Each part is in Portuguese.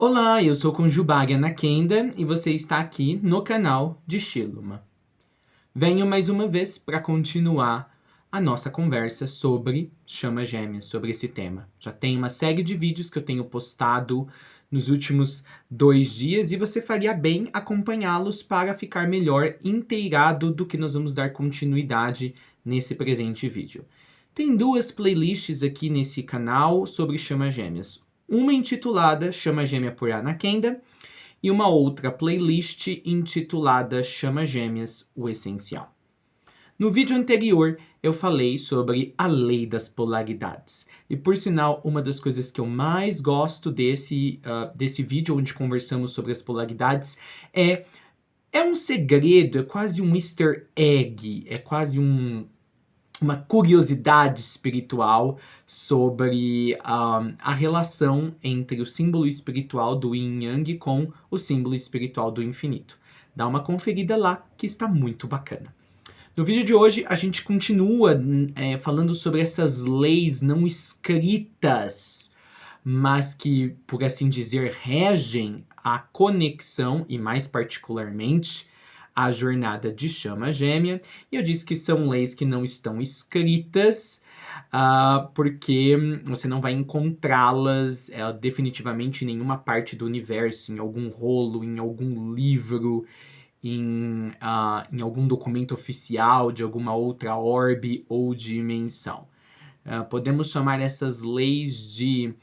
Olá, eu sou Conjubária Nakenda e você está aqui no canal de Shiluma. Venho mais uma vez para continuar a nossa conversa sobre chamas gêmeas, sobre esse tema. Já tem uma série de vídeos que eu tenho postado nos últimos 2 dias e você faria bem acompanhá-los para ficar melhor inteirado do que nós vamos dar continuidade nesse presente vídeo. Tem 2 playlists aqui nesse canal sobre chamas gêmeas. Uma intitulada Chama Gêmea por Anakenda e uma outra playlist intitulada Chama Gêmeas, o Essencial. No vídeo anterior, eu falei sobre a lei das polaridades. E por sinal, uma das coisas que eu mais gosto desse vídeo, onde conversamos sobre as polaridades, é um segredo, é quase um easter egg, é quase uma curiosidade espiritual sobre a relação entre o símbolo espiritual do Yin Yang com o símbolo espiritual do infinito. Dá uma conferida lá que está muito bacana. No vídeo de hoje a gente continua falando sobre essas leis não escritas, mas que, por assim dizer, regem a conexão e mais particularmente a jornada de chama gêmea. E eu disse que são leis que não estão escritas, porque você não vai encontrá-las definitivamente em nenhuma parte do universo, em algum rolo, em algum livro, em algum documento oficial de alguma outra orbe ou dimensão. Podemos chamar essas leis de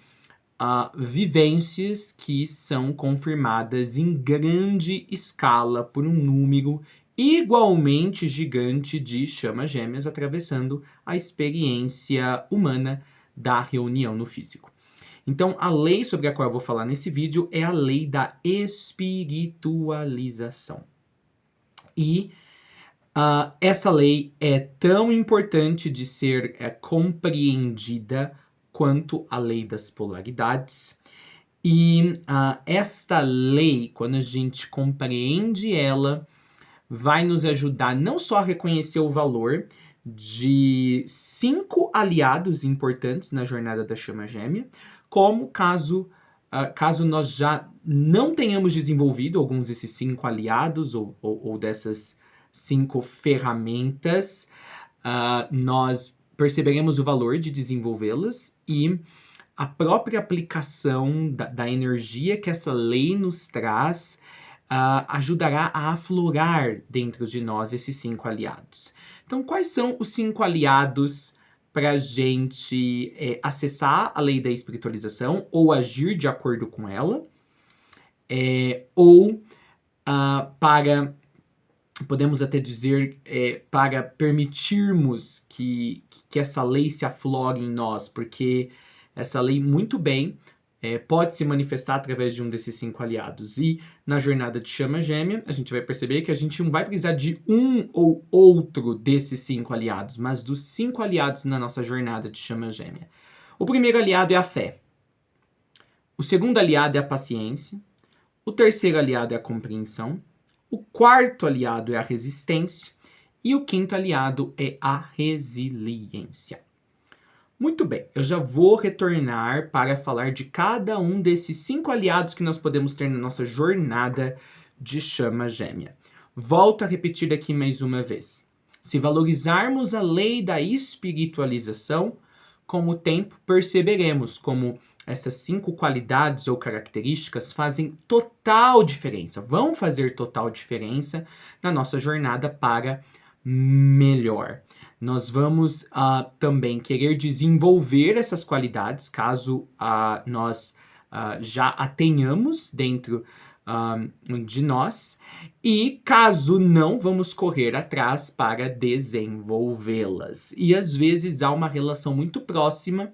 vivências que são confirmadas em grande escala por um número igualmente gigante de chamas gêmeas atravessando a experiência humana da reunião no físico. Então, a lei sobre a qual eu vou falar nesse vídeo é a lei da espiritualização. E essa lei é tão importante de ser compreendida quanto a lei das polaridades. E esta lei, quando a gente compreende ela, vai nos ajudar não só a reconhecer o valor de 5 aliados importantes na jornada da chama gêmea, como caso nós já não tenhamos desenvolvido alguns desses 5 aliados ou dessas 5 ferramentas, nós perceberemos o valor de desenvolvê-las e a própria aplicação da energia que essa lei nos traz ajudará a aflorar dentro de nós esses 5 aliados. Então, quais são os 5 aliados para a gente acessar a lei da espiritualização ou agir de acordo com ela? Para, podemos até dizer, para permitirmos que essa lei se aflore em nós, porque essa lei muito bem pode se manifestar através de um desses 5 aliados. E na jornada de chama gêmea, a gente vai perceber que a gente não vai precisar de um ou outro desses 5 aliados, mas dos 5 aliados na nossa jornada de chama gêmea. O primeiro aliado é a fé. O segundo aliado é a paciência. O terceiro aliado é a compreensão. O quarto aliado é a resistência. E o quinto aliado é a resiliência. Muito bem, eu já vou retornar para falar de cada um desses 5 aliados que nós podemos ter na nossa jornada de chama gêmea. Volto a repetir aqui mais uma vez. Se valorizarmos a lei da espiritualização, com o tempo perceberemos como essas 5 qualidades ou características fazem total diferença, vão fazer total diferença na nossa jornada para melhor. Nós vamos também querer desenvolver essas qualidades, caso nós já a tenhamos dentro de nós, e caso não, vamos correr atrás para desenvolvê-las. E às vezes há uma relação muito próxima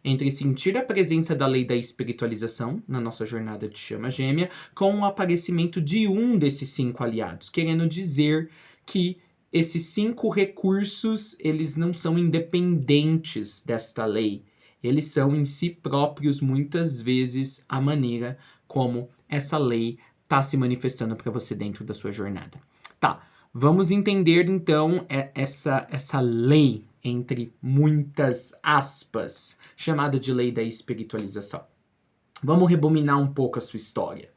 entre sentir a presença da lei da espiritualização na nossa jornada de chama gêmea com o aparecimento de um desses 5 aliados, querendo dizer que esses 5 recursos, eles não são independentes desta lei. Eles são em si próprios, muitas vezes, a maneira como essa lei está se manifestando para você dentro da sua jornada. Tá, vamos entender então essa lei, entre muitas aspas, chamada de lei da espiritualização. Vamos rebobinar um pouco a sua história.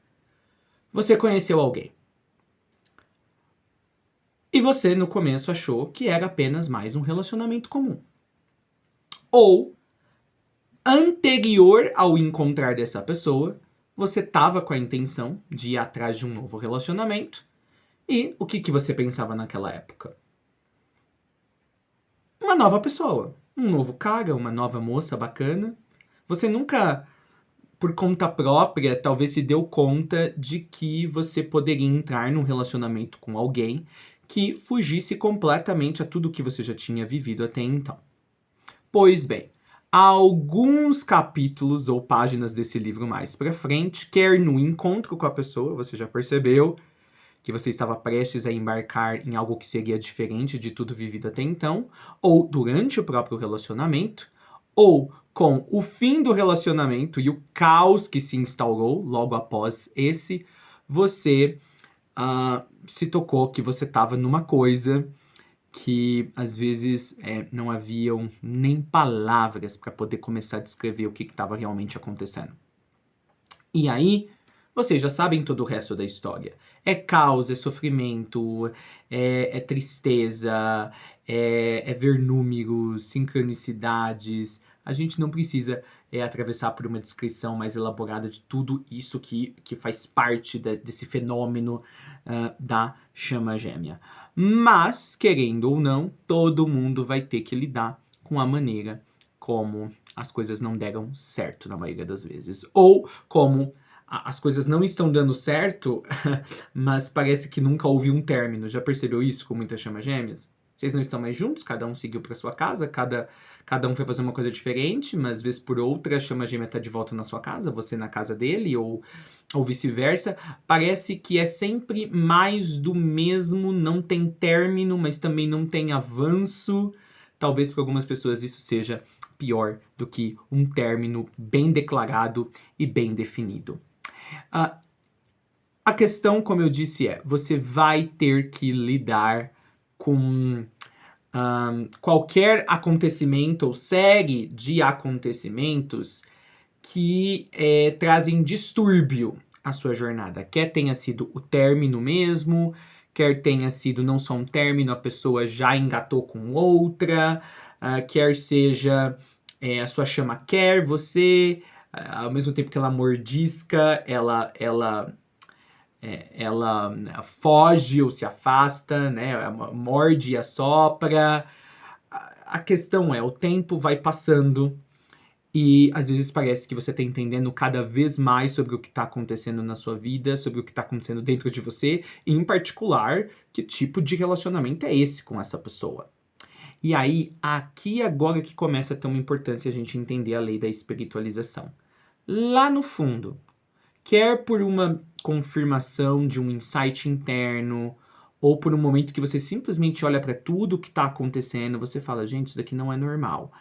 Você conheceu alguém. E você, no começo, achou que era apenas mais um relacionamento comum. Ou, anterior ao encontrar dessa pessoa, você estava com a intenção de ir atrás de um novo relacionamento. E o que você pensava naquela época? Uma nova pessoa, um novo cara, uma nova moça bacana. Você nunca, por conta própria, talvez se deu conta de que você poderia entrar num relacionamento com alguém que fugisse completamente a tudo que você já tinha vivido até então. Pois bem, alguns capítulos ou páginas desse livro mais pra frente, quer no encontro com a pessoa, você já percebeu que você estava prestes a embarcar em algo que seria diferente de tudo vivido até então, ou durante o próprio relacionamento, ou com o fim do relacionamento e o caos que se instaurou logo após esse, você se tocou que você estava numa coisa que às vezes não haviam nem palavras para poder começar a descrever o que estava realmente acontecendo. E aí, vocês já sabem todo o resto da história. É caos, é sofrimento, é tristeza, é ver números, sincronicidades. A gente não precisa atravessar por uma descrição mais elaborada de tudo isso que faz parte desse fenômeno da chama gêmea. Mas, querendo ou não, todo mundo vai ter que lidar com a maneira como as coisas não deram certo na maioria das vezes. Ou como as coisas não estão dando certo, mas parece que nunca houve um término. Já percebeu isso com muitas chamas gêmeas? Vocês não estão mais juntos, cada um seguiu para sua casa, cada um foi fazer uma coisa diferente, mas vez por outra a chama gêmea está de volta na sua casa, você na casa dele, ou vice-versa. Parece que é sempre mais do mesmo, não tem término, mas também não tem avanço. Talvez para algumas pessoas isso seja pior do que um término bem declarado e bem definido. A questão, como eu disse, você vai ter que lidar com qualquer acontecimento ou série de acontecimentos que trazem distúrbio à sua jornada. Quer tenha sido o término mesmo, quer tenha sido não só um término, a pessoa já engatou com outra, quer seja a sua chama quer você, ao mesmo tempo que ela mordisca, ela foge ou se afasta, né? Morde e assopra. A questão é, o tempo vai passando e às vezes parece que você está entendendo cada vez mais sobre o que está acontecendo na sua vida, sobre o que está acontecendo dentro de você, e em particular, que tipo de relacionamento é esse com essa pessoa. E aí, aqui agora que começa a ter uma importância a gente entender a lei da espiritualização. Lá no fundo, quer por uma confirmação de um insight interno, ou por um momento que você simplesmente olha para tudo que está acontecendo, você fala, gente, isso daqui não é normal.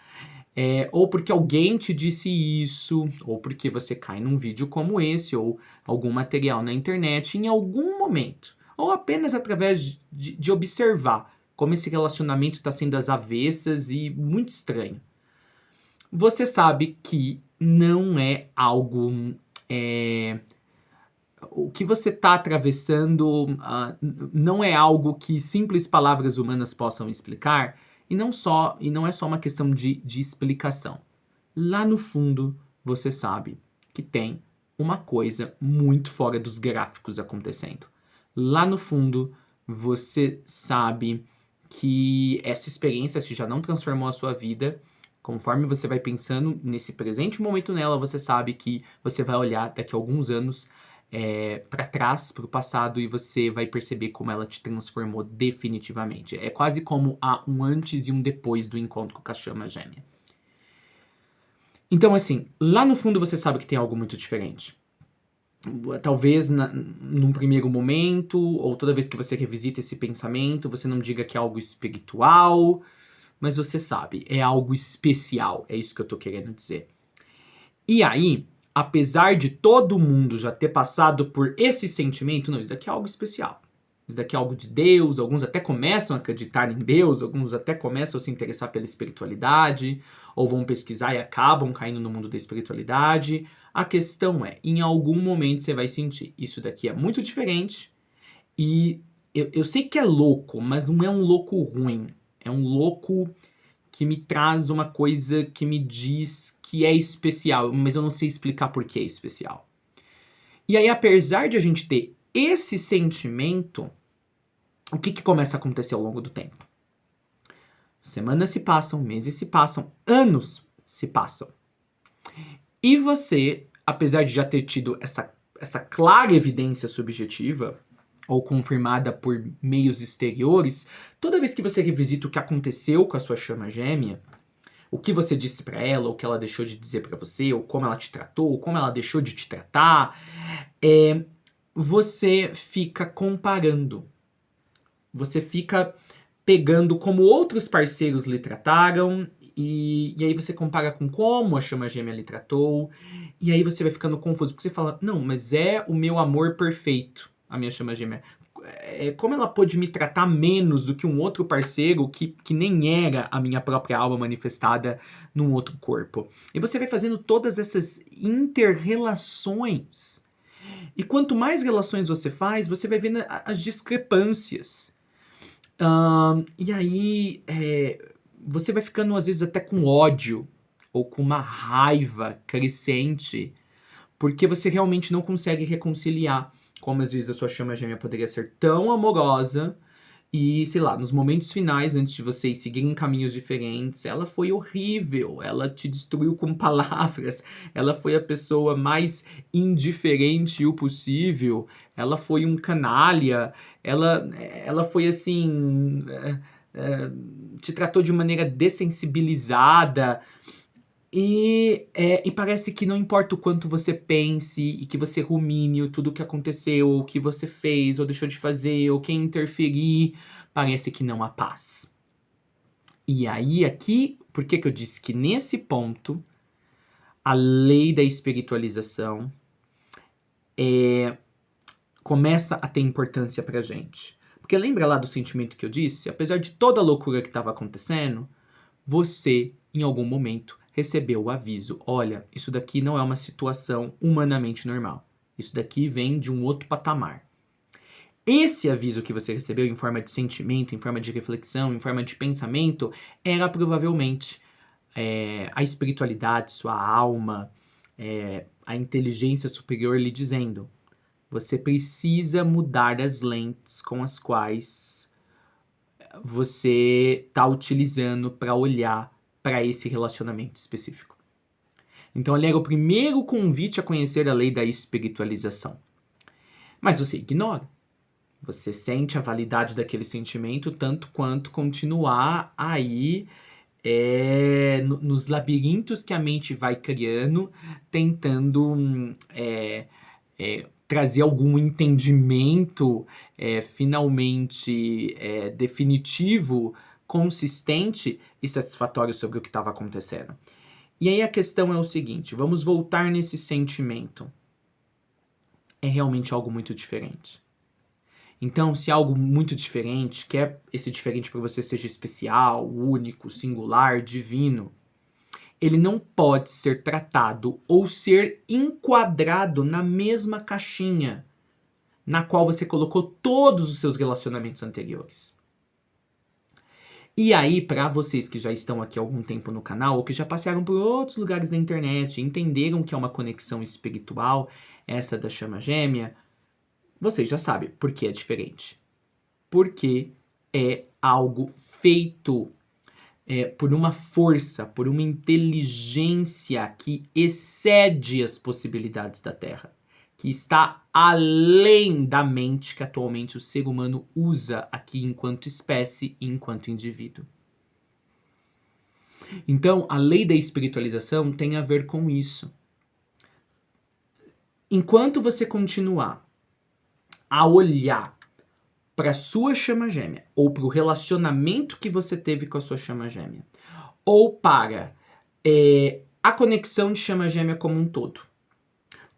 Ou porque alguém te disse isso, ou porque você cai num vídeo como esse, ou algum material na internet em algum momento, ou apenas através de observar como esse relacionamento está sendo às avessas e muito estranho. Você sabe que não é algo o que você está atravessando não é algo que simples palavras humanas possam explicar, e não é só uma questão de explicação. Lá no fundo, você sabe que tem uma coisa muito fora dos gráficos acontecendo. Lá no fundo, você sabe que essa experiência, se já não transformou a sua vida, conforme você vai pensando nesse presente momento nela, você sabe que você vai olhar daqui a alguns anos para trás, para o passado, e você vai perceber como ela te transformou definitivamente. É quase como há um antes e um depois do encontro com a chama gêmea. Então, assim, lá no fundo você sabe que tem algo muito diferente. Talvez num primeiro momento, ou toda vez que você revisita esse pensamento, você não diga que é algo espiritual, mas você sabe, é algo especial, é isso que eu tô querendo dizer. E aí, apesar de todo mundo já ter passado por esse sentimento, não, isso daqui é algo especial. Isso daqui é algo de Deus, alguns até começam a acreditar em Deus, alguns até começam a se interessar pela espiritualidade, ou vão pesquisar e acabam caindo no mundo da espiritualidade. A questão é, em algum momento você vai sentir, isso daqui é muito diferente e eu sei que é louco, mas não é um louco ruim. É um louco que me traz uma coisa que me diz que é especial, mas eu não sei explicar por que é especial. E aí, apesar de a gente ter esse sentimento, o que começa a acontecer ao longo do tempo? Semanas se passam, meses se passam, anos se passam. E você, apesar de já ter tido essa clara evidência subjetiva, ou confirmada por meios exteriores, toda vez que você revisita o que aconteceu com a sua chama gêmea, o que você disse pra ela, o que ela deixou de dizer pra você, ou como ela te tratou, ou como ela deixou de te tratar, você fica comparando. Você fica pegando como outros parceiros lhe trataram, e aí você compara com como a chama gêmea lhe tratou, e aí você vai ficando confuso, porque você fala, não, mas é o meu amor perfeito, a minha chama gêmea. Como ela pôde me tratar menos do que um outro parceiro que nem era a minha própria alma manifestada num outro corpo? E você vai fazendo todas essas inter-relações. E quanto mais relações você faz, você vai vendo as discrepâncias. E aí, você vai ficando às vezes até com ódio ou com uma raiva crescente, porque você realmente não consegue reconciliar como às vezes a sua chama gêmea poderia ser tão amorosa e, sei lá, nos momentos finais, antes de vocês seguirem caminhos diferentes, ela foi horrível, ela te destruiu com palavras, ela foi a pessoa mais indiferente o possível, ela foi um canalha, ela foi assim, te tratou de maneira dessensibilizada, e parece que não importa o quanto você pense e que você rumine tudo o que aconteceu, ou o que você fez, ou deixou de fazer, ou quem interferir, parece que não há paz. E aí, aqui, por que eu disse que nesse ponto, a lei da espiritualização começa a ter importância pra gente? Porque lembra lá do sentimento que eu disse? Apesar de toda a loucura que estava acontecendo, você, em algum momento, recebeu o aviso: olha, isso daqui não é uma situação humanamente normal. Isso daqui vem de um outro patamar. Esse aviso que você recebeu em forma de sentimento, em forma de reflexão, em forma de pensamento, era provavelmente a espiritualidade, sua alma, a inteligência superior lhe dizendo: você precisa mudar as lentes com as quais você está utilizando para olhar para esse relacionamento específico. Então, ele era o primeiro convite a conhecer a lei da espiritualização. Mas você ignora. Você sente a validade daquele sentimento tanto quanto continuar aí nos labirintos que a mente vai criando, tentando trazer algum entendimento finalmente definitivo, consistente e satisfatório sobre o que estava acontecendo. E aí a questão é o seguinte, vamos voltar nesse sentimento. É realmente algo muito diferente. Então, se é algo muito diferente, quer esse diferente para você seja especial, único, singular, divino, ele não pode ser tratado ou ser enquadrado na mesma caixinha na qual você colocou todos os seus relacionamentos anteriores. E aí, para vocês que já estão aqui há algum tempo no canal, ou que já passaram por outros lugares da internet, entenderam que é uma conexão espiritual, essa da chama gêmea, vocês já sabem por que é diferente. Porque é algo feito por uma força, por uma inteligência que excede as possibilidades da Terra, que está além da mente que atualmente o ser humano usa aqui enquanto espécie e enquanto indivíduo. Então, a lei da espiritualização tem a ver com isso. Enquanto você continuar a olhar para a sua chama gêmea, ou para o relacionamento que você teve com a sua chama gêmea, ou para a conexão de chama gêmea como um todo,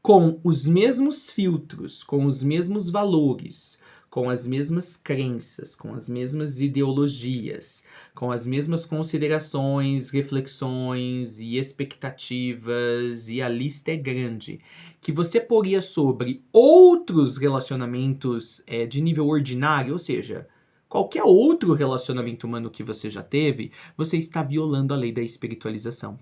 com os mesmos filtros, com os mesmos valores, com as mesmas crenças, com as mesmas ideologias, com as mesmas considerações, reflexões e expectativas, e a lista é grande, que você poria sobre outros relacionamentos de nível ordinário, ou seja, qualquer outro relacionamento humano que você já teve, você está violando a lei da espiritualização.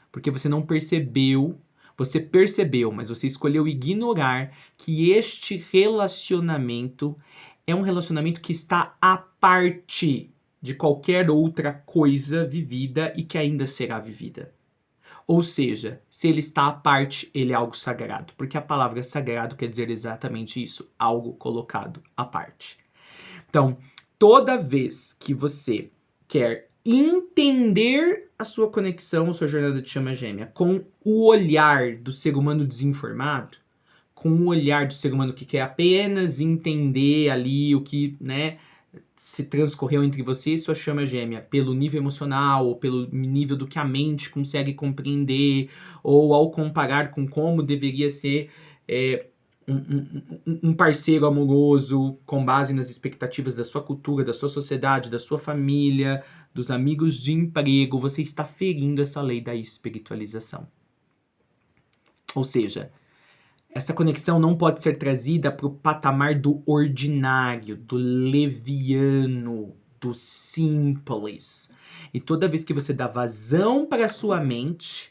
Porque você não percebeu, você percebeu, mas você escolheu ignorar que este relacionamento é um relacionamento que está à parte de qualquer outra coisa vivida e que ainda será vivida. Ou seja, se ele está à parte, ele é algo sagrado, porque a palavra sagrado quer dizer exatamente isso, algo colocado à parte. Então, toda vez que você quer entender a sua conexão, a sua jornada de chama gêmea, com o olhar do ser humano desinformado, com o olhar do ser humano que quer apenas entender ali o que, né, se transcorreu entre você e sua chama gêmea, pelo nível emocional, ou pelo nível do que a mente consegue compreender, ou ao comparar com como deveria ser um parceiro amoroso com base nas expectativas da sua cultura, da sua sociedade, da sua família, dos amigos de emprego, você está ferindo essa lei da espiritualização. Ou seja, essa conexão não pode ser trazida para o patamar do ordinário, do leviano, do simples. E toda vez que você dá vazão para a sua mente,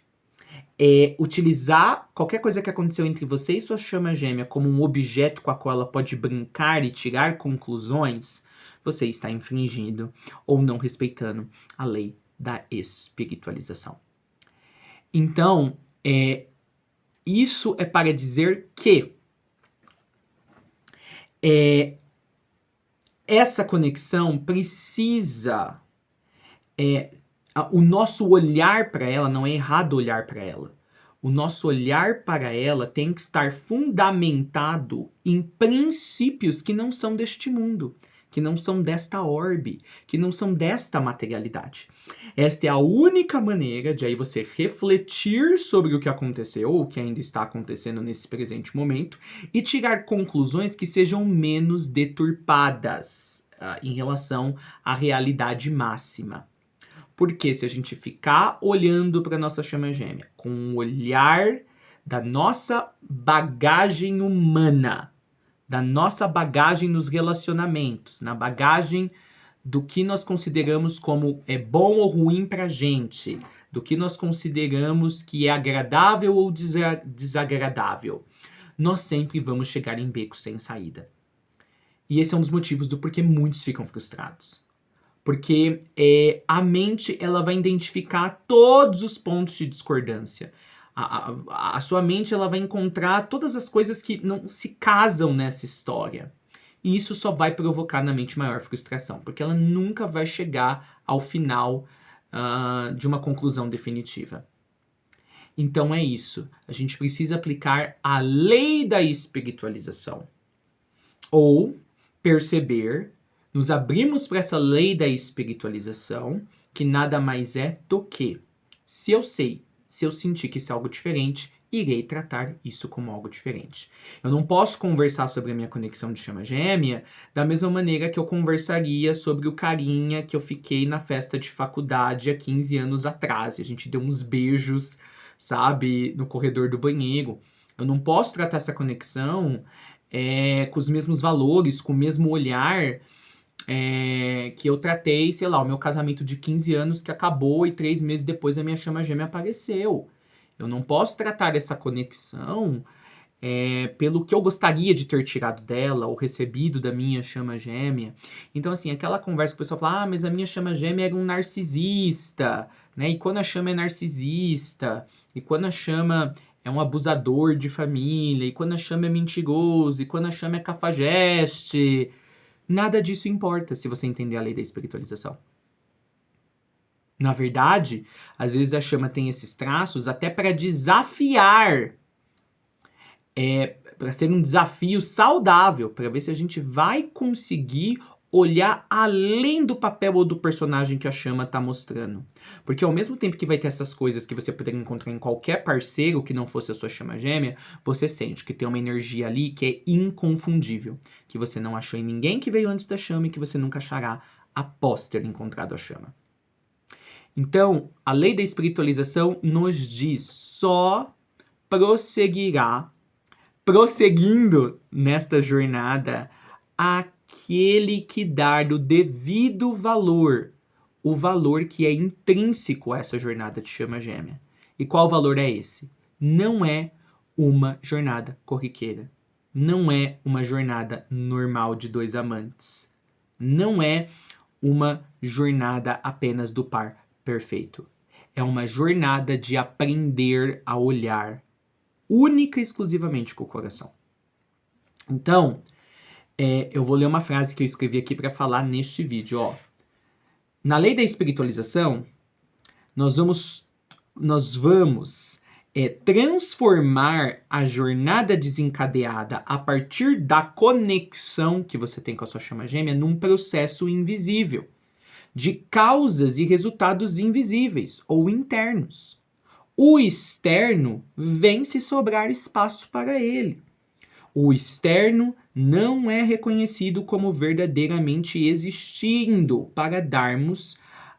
utilizar qualquer coisa que aconteceu entre você e sua chama gêmea como um objeto com a qual ela pode brincar e tirar conclusões, você está infringindo ou não respeitando a lei da espiritualização. Então, isso é para dizer que essa conexão precisa... o nosso olhar para ela, não é errado olhar para ela. O nosso olhar para ela tem que estar fundamentado em princípios que não são deste mundo, que não são desta orbe, que não são desta materialidade. Esta é a única maneira de aí você refletir sobre o que aconteceu, ou o que ainda está acontecendo nesse presente momento, e tirar conclusões que sejam menos deturpadas em relação à realidade máxima. Porque se a gente ficar olhando para nossa chama gêmea com um olhar da nossa bagagem humana, da nossa bagagem nos relacionamentos, na bagagem do que nós consideramos como bom ou ruim pra gente, do que nós consideramos que é agradável ou desagradável, nós sempre vamos chegar em becos sem saída. E esse é um dos motivos do porquê muitos ficam frustrados. Porque a mente ela vai identificar todos os pontos de discordância. A sua mente ela vai encontrar todas as coisas que não se casam nessa história. E isso só vai provocar na mente maior frustração, porque ela nunca vai chegar ao final de uma conclusão definitiva. Então é isso. A gente precisa aplicar a lei da espiritualização. Ou perceber, nos abrimos para essa lei da espiritualização, que nada mais é do que, se eu sei, se eu sentir que isso é algo diferente, irei tratar isso como algo diferente. Eu não posso conversar sobre a minha conexão de chama gêmea da mesma maneira que eu conversaria sobre o carinha que eu fiquei na festa de faculdade há 15 anos atrás. E a gente deu uns beijos, sabe, no corredor do banheiro. Eu não posso tratar essa conexão com os mesmos valores, com o mesmo olhar que eu tratei, sei lá, o meu casamento de 15 anos que acabou e 3 meses depois a minha chama gêmea apareceu. Eu não posso tratar essa conexão pelo que eu gostaria de ter tirado dela ou recebido da minha chama gêmea. Então, assim, aquela conversa que o pessoal fala, mas a minha chama gêmea era um narcisista, né? E quando a chama é narcisista, e quando a chama é um abusador de família, e quando a chama é mentiroso, e quando a chama é cafajeste, nada disso importa se você entender a lei da espiritualização. Na verdade, às vezes a chama tem esses traços até para desafiar, para ser um desafio saudável, para ver se a gente vai conseguir olhar além do papel ou do personagem que a chama tá mostrando. Porque ao mesmo tempo que vai ter essas coisas que você poderia encontrar em qualquer parceiro que não fosse a sua chama gêmea, você sente que tem uma energia ali que é inconfundível, que você não achou em ninguém que veio antes da chama e que você nunca achará após ter encontrado a chama. Então, a lei da espiritualização nos diz: só prosseguindo nesta jornada, aquele que dar o devido valor, o valor que é intrínseco a essa jornada de chama gêmea. E qual valor é esse? Não é uma jornada corriqueira. Não é uma jornada normal de dois amantes. Não é uma jornada apenas do par perfeito. É uma jornada de aprender a olhar única e exclusivamente com o coração. Então, eu vou ler uma frase que eu escrevi aqui para falar neste vídeo. Ó. Na lei da espiritualização, nós vamos transformar a jornada desencadeada a partir da conexão que você tem com a sua chama gêmea num processo invisível, de causas e resultados invisíveis ou internos. O externo vem se sobrar espaço para ele. O externo não é reconhecido como verdadeiramente existindo para darmos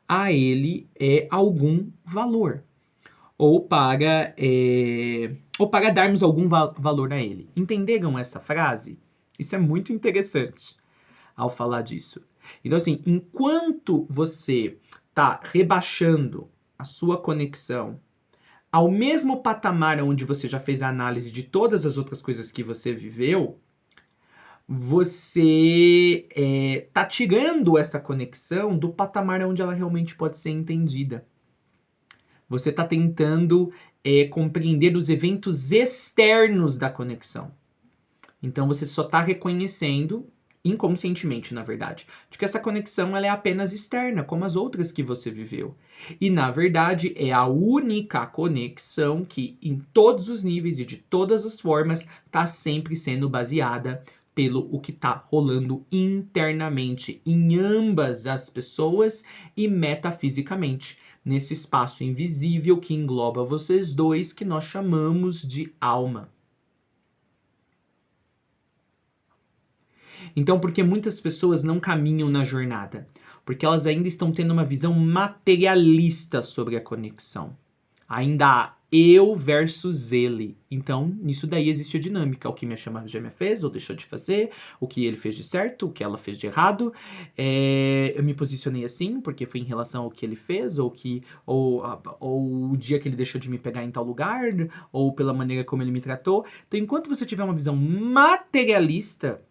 a ele algum valor. Ou para darmos algum valor a ele. Entenderam essa frase? Isso é muito interessante ao falar disso. Então, assim, enquanto você está rebaixando a sua conexão ao mesmo patamar onde você já fez a análise de todas as outras coisas que você viveu, você tá tirando essa conexão do patamar onde ela realmente pode ser entendida. Você está tentando compreender os eventos externos da conexão. Então você só está reconhecendo, inconscientemente, na verdade, de que essa conexão ela é apenas externa, como as outras que você viveu. E, na verdade, é a única conexão que, em todos os níveis e de todas as formas, está sempre sendo baseada pelo o que está rolando internamente em ambas as pessoas e metafisicamente, nesse espaço invisível que engloba vocês dois, que nós chamamos de alma. Então, por que muitas pessoas não caminham na jornada? Porque elas ainda estão tendo uma visão materialista sobre a conexão. Ainda há eu versus ele. Então, nisso daí existe a dinâmica. O que minha chama gêmea fez ou deixou de fazer, o que ele fez de certo, o que ela fez de errado. Eu me posicionei assim porque foi em relação ao que ele fez, ou o dia que ele deixou de me pegar em tal lugar, ou pela maneira como ele me tratou. Então, enquanto você tiver uma visão materialista,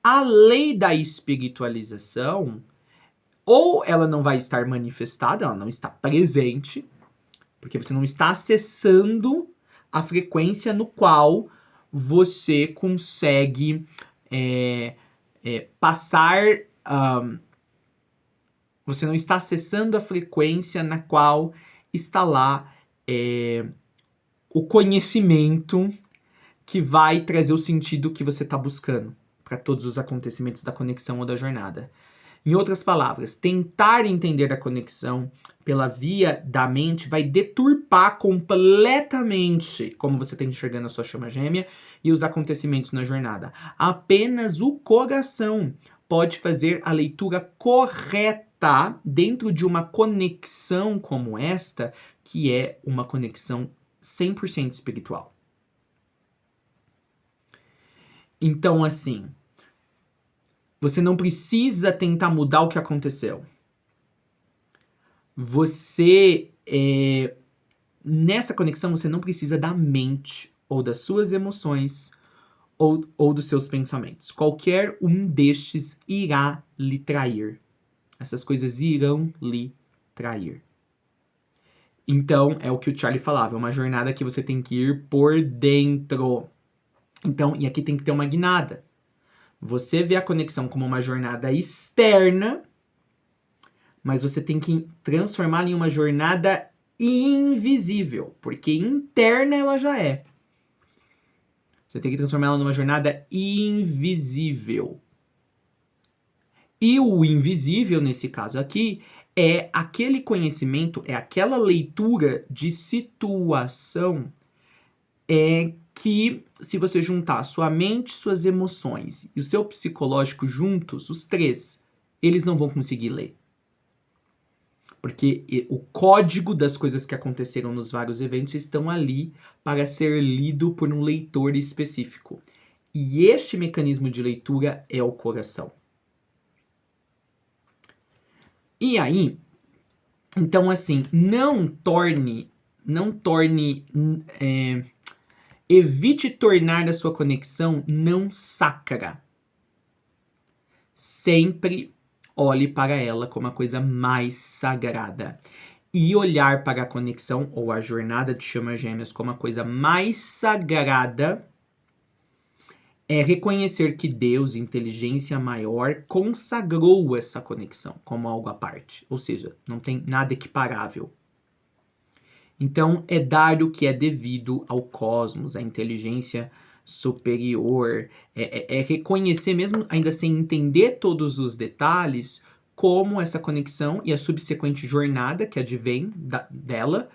a lei da espiritualização, ou ela não vai estar manifestada, ela não está presente, porque você não está acessando a frequência no qual você consegue passar. Você não está acessando a frequência na qual está lá o conhecimento que vai trazer o sentido que você está buscando para todos os acontecimentos da conexão ou da jornada. Em outras palavras, tentar entender a conexão pela via da mente vai deturpar completamente como você está enxergando a sua chama gêmea e os acontecimentos na jornada. Apenas o coração pode fazer a leitura correta dentro de uma conexão como esta, que é uma conexão 100% espiritual. Então, assim, você não precisa tentar mudar o que aconteceu. Nessa conexão, você não precisa da mente, ou das suas emoções, ou dos seus pensamentos. Qualquer um destes irá lhe trair. Essas coisas irão lhe trair. Então, é o que o Charlie falava, é uma jornada que você tem que ir por dentro. Então, e aqui tem que ter uma guinada. Você vê a conexão como uma jornada externa, mas você tem que transformá-la em uma jornada invisível, porque interna ela já é. Você tem que transformá-la numa jornada invisível. E o invisível, nesse caso aqui, é aquele conhecimento, é aquela leitura de situação que, se você juntar sua mente, suas emoções e o seu psicológico juntos, os três, eles não vão conseguir ler. Porque o código das coisas que aconteceram nos vários eventos estão ali para ser lido por um leitor específico. E este mecanismo de leitura é o coração. E aí, então assim, evite tornar a sua conexão não sacra. Sempre olhe para ela como a coisa mais sagrada. E olhar para a conexão ou a jornada de chamas gêmeas como a coisa mais sagrada é reconhecer que Deus, inteligência maior, consagrou essa conexão como algo à parte. Ou seja, não tem nada equiparável. Então, é dar o que é devido ao cosmos, à inteligência superior. É reconhecer, mesmo ainda sem entender todos os detalhes, como essa conexão e a subsequente jornada que advém dela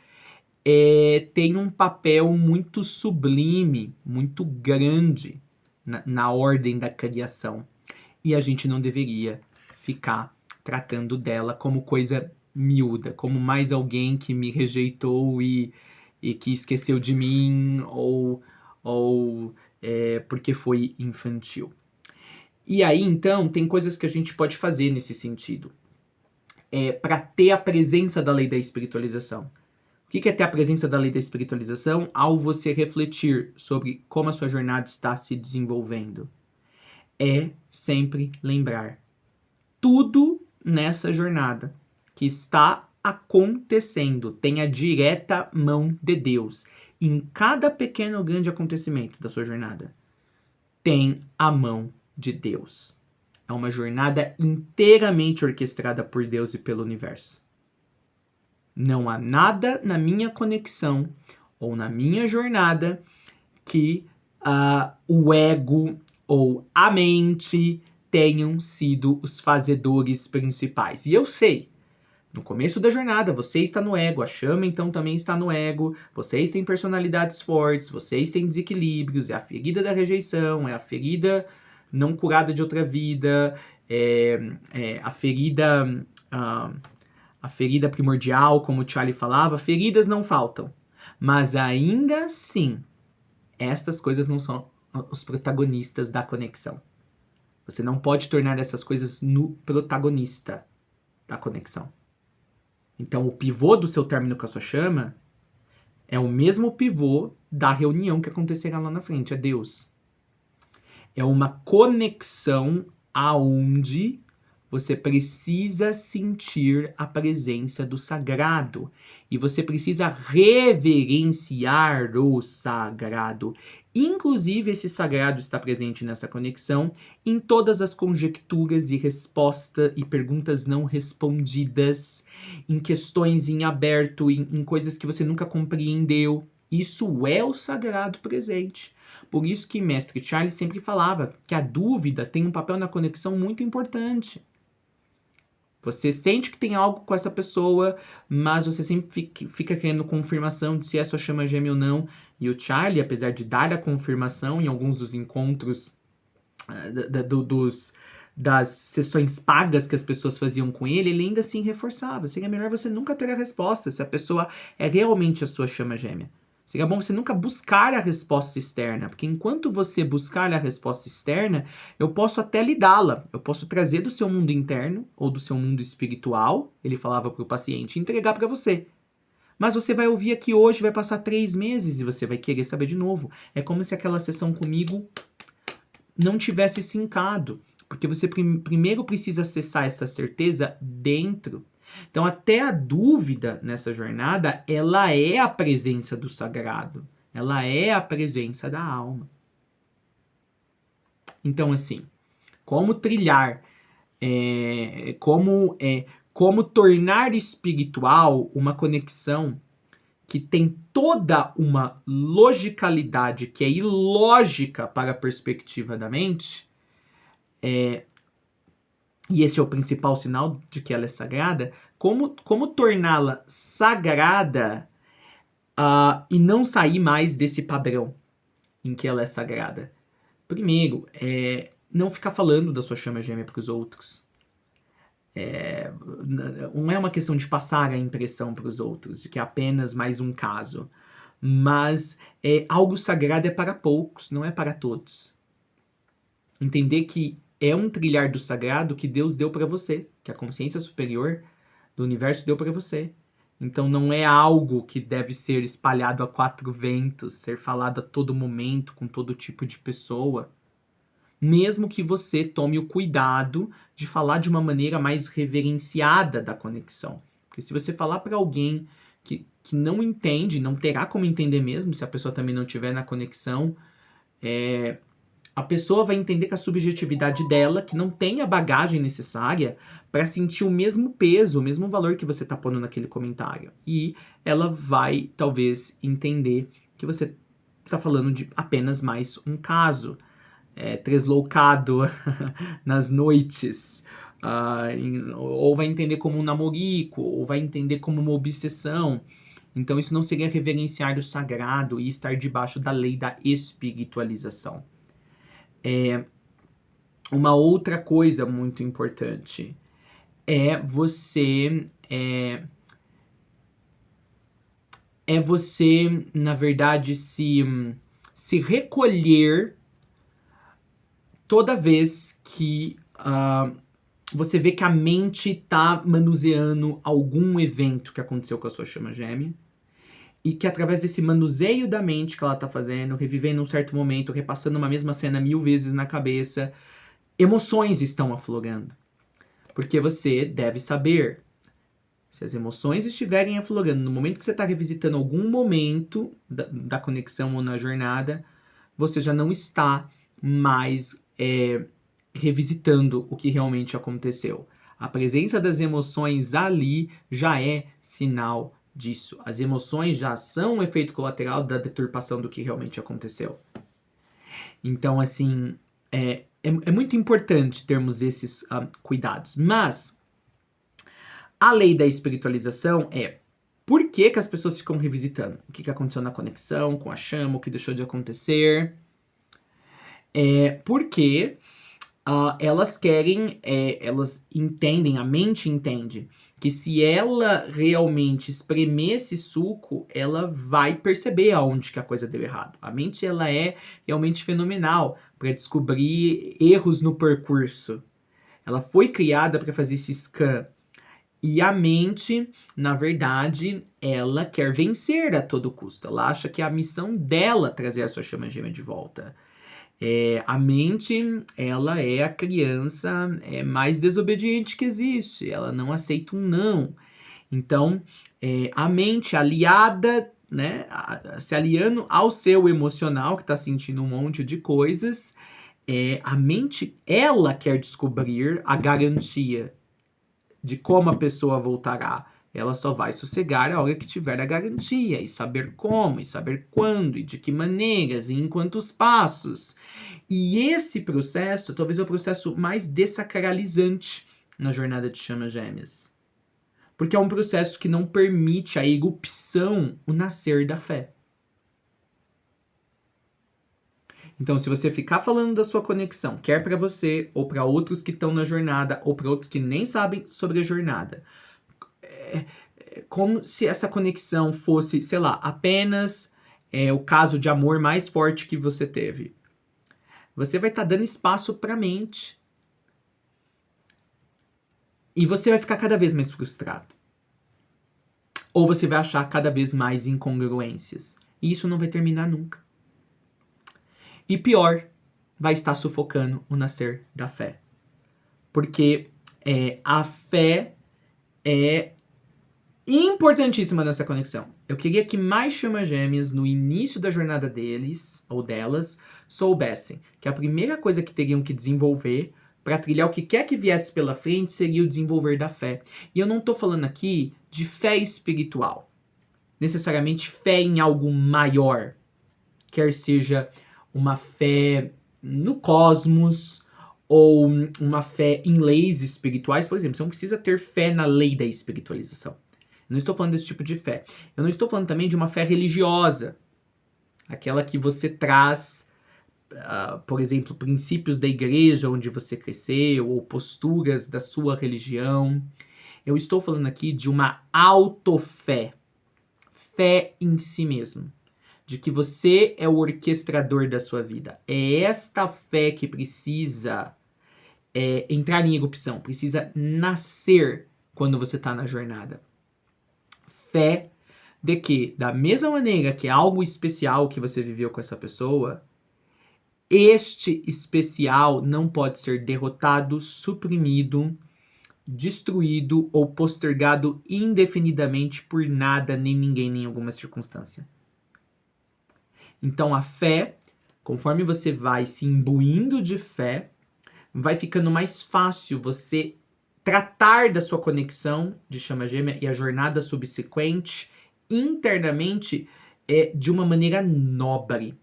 tem um papel muito sublime, muito grande na ordem da criação. E a gente não deveria ficar tratando dela como coisa miúda, como mais alguém que me rejeitou e que esqueceu de mim ou porque foi infantil. E aí, então, tem coisas que a gente pode fazer nesse sentido. Para ter a presença da lei da espiritualização. O que é ter a presença da lei da espiritualização? Ao você refletir sobre como a sua jornada está se desenvolvendo. É sempre lembrar. Tudo nessa jornada que está acontecendo tem a direta mão de Deus. Em cada pequeno ou grande acontecimento da sua jornada, tem a mão de Deus. É uma jornada inteiramente orquestrada por Deus e pelo universo. Não há nada na minha conexão ou na minha jornada que o ego ou a mente tenham sido os fazedores principais. E eu sei, no começo da jornada, você está no ego, a chama então também está no ego, vocês têm personalidades fortes, vocês têm desequilíbrios, é a ferida da rejeição, é a ferida não curada de outra vida, a ferida... a ferida primordial, como o Charlie falava, feridas não faltam. Mas ainda assim, estas coisas não são os protagonistas da conexão. Você não pode tornar essas coisas no protagonista da conexão. Então, o pivô do seu término com a sua chama é o mesmo pivô da reunião que acontecerá lá na frente, é Deus. É uma conexão aonde você precisa sentir a presença do sagrado. E você precisa reverenciar o sagrado. Inclusive, esse sagrado está presente nessa conexão em todas as conjecturas e respostas e perguntas não respondidas, em questões em aberto, em coisas que você nunca compreendeu. Isso é o sagrado presente. Por isso que Mestre Charles sempre falava que a dúvida tem um papel na conexão muito importante. Você sente que tem algo com essa pessoa, mas você sempre fica querendo confirmação de se é sua chama gêmea ou não. E o Charlie, apesar de dar a confirmação em alguns dos encontros das sessões pagas que as pessoas faziam com ele ainda assim reforçava. Seria melhor você nunca ter a resposta se a pessoa é realmente a sua chama gêmea. Seria bom você nunca buscar a resposta externa, porque enquanto você buscar a resposta externa, eu posso até lhe dá-la. Eu posso trazer do seu mundo interno ou do seu mundo espiritual, ele falava para o paciente, e entregar para você. Mas você vai ouvir aqui hoje, vai passar 3 meses e você vai querer saber de novo. É como se aquela sessão comigo não tivesse sincado, porque você primeiro precisa acessar essa certeza dentro. Então, até a dúvida nessa jornada, ela é a presença do sagrado. Ela é a presença da alma. Então, assim, como trilhar, como tornar espiritual uma conexão que tem toda uma logicalidade que é ilógica para a perspectiva da mente, e esse é o principal sinal de que ela é sagrada, como torná-la sagrada e não sair mais desse padrão em que ela é sagrada? Primeiro, não ficar falando da sua chama gêmea para os outros. Não é uma questão de passar a impressão para os outros, de que é apenas mais um caso. Mas algo sagrado é para poucos, não é para todos. Entender que é um trilhar do sagrado que Deus deu para você, que a consciência superior do universo deu para você. Então não é algo que deve ser espalhado a quatro ventos, ser falado a todo momento, com todo tipo de pessoa. Mesmo que você tome o cuidado de falar de uma maneira mais reverenciada da conexão. Porque se você falar para alguém que não entende, não terá como entender mesmo, se a pessoa também não estiver na conexão, a pessoa vai entender que a subjetividade dela, que não tem a bagagem necessária para sentir o mesmo peso, o mesmo valor que você está pondo naquele comentário. E ela vai, talvez, entender que você está falando de apenas mais um caso. Tresloucado nas noites, ou vai entender como um namorico, ou vai entender como uma obsessão. Então isso não seria reverenciar o sagrado e estar debaixo da lei da espiritualização. Uma outra coisa muito importante é você, na verdade, se recolher toda vez que você vê que a mente tá manuseando algum evento que aconteceu com a sua chama gêmea, e que através desse manuseio da mente que ela tá fazendo, revivendo um certo momento, repassando uma mesma cena 1000 vezes na cabeça, emoções estão aflorando. Porque você deve saber, se as emoções estiverem aflorando no momento que você está revisitando algum momento da conexão ou na jornada, você já não está mais revisitando o que realmente aconteceu. A presença das emoções ali já é sinal disso. As emoções já são um efeito colateral da deturpação do que realmente aconteceu. Então, assim, é muito importante termos esses cuidados. Mas a lei da espiritualização por que as pessoas ficam revisitando? O que aconteceu na conexão, com a chama, o que deixou de acontecer? Porque elas querem, elas entendem, a mente entende, que se ela realmente espremer esse suco, ela vai perceber aonde que a coisa deu errado. A mente, ela é realmente fenomenal para descobrir erros no percurso. Ela foi criada para fazer esse scan. E a mente, na verdade, ela quer vencer a todo custo. Ela acha que é a missão dela trazer a sua chama gêmea de volta. A mente, ela é a criança mais desobediente que existe. Ela não aceita um não. Então, a mente aliada, né, se aliando ao seu emocional, que está sentindo um monte de coisas, a mente, ela quer descobrir a garantia de como a pessoa voltará. Ela só vai sossegar a hora que tiver a garantia, e saber como, e saber quando, e de que maneiras, e em quantos passos. E esse processo, talvez é o processo mais dessacralizante na jornada de chamas gêmeas. Porque é um processo que não permite a erupção, o nascer da fé. Então, se você ficar falando da sua conexão, quer para você, ou para outros que estão na jornada, ou para outros que nem sabem sobre a jornada, como se essa conexão fosse, sei lá, apenas o caso de amor mais forte que você teve. Você vai estar dando espaço para a mente. E você vai ficar cada vez mais frustrado. Ou você vai achar cada vez mais incongruências. E isso não vai terminar nunca. E pior, vai estar sufocando o nascer da fé. Porque a fé é importantíssima nessa conexão. Eu queria que mais chamas gêmeas, no início da jornada deles, ou delas, soubessem que a primeira coisa que teriam que desenvolver para trilhar o que quer que viesse pela frente seria o desenvolver da fé. E eu não estou falando aqui de fé espiritual. Necessariamente fé em algo maior. Quer seja uma fé no cosmos, ou uma fé em leis espirituais, por exemplo, você não precisa ter fé na lei da espiritualização. Eu não estou falando desse tipo de fé. Eu não estou falando também de uma fé religiosa, aquela que você traz, por exemplo, princípios da igreja onde você cresceu, ou posturas da sua religião. Eu estou falando aqui de uma autofé, fé em si mesmo, de que você é o orquestrador da sua vida. É esta fé que precisa entrar em erupção, precisa nascer quando você está na jornada. Fé de que, da mesma maneira que é algo especial que você viveu com essa pessoa, este especial não pode ser derrotado, suprimido, destruído ou postergado indefinidamente por nada, nem ninguém, nem alguma circunstância. Então a fé, conforme você vai se imbuindo de fé, vai ficando mais fácil você tratar da sua conexão de chama gêmea e a jornada subsequente internamente de uma maneira nobre.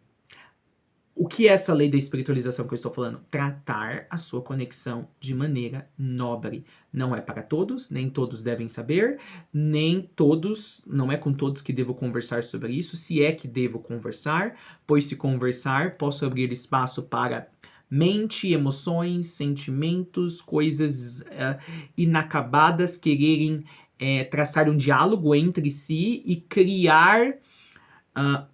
O que é essa lei da espiritualização que eu estou falando? Tratar a sua conexão de maneira nobre. Não é para todos, nem todos devem saber, nem todos, não é com todos que devo conversar sobre isso, se é que devo conversar, pois se conversar, posso abrir espaço para mente, emoções, sentimentos, coisas inacabadas quererem traçar um diálogo entre si e criar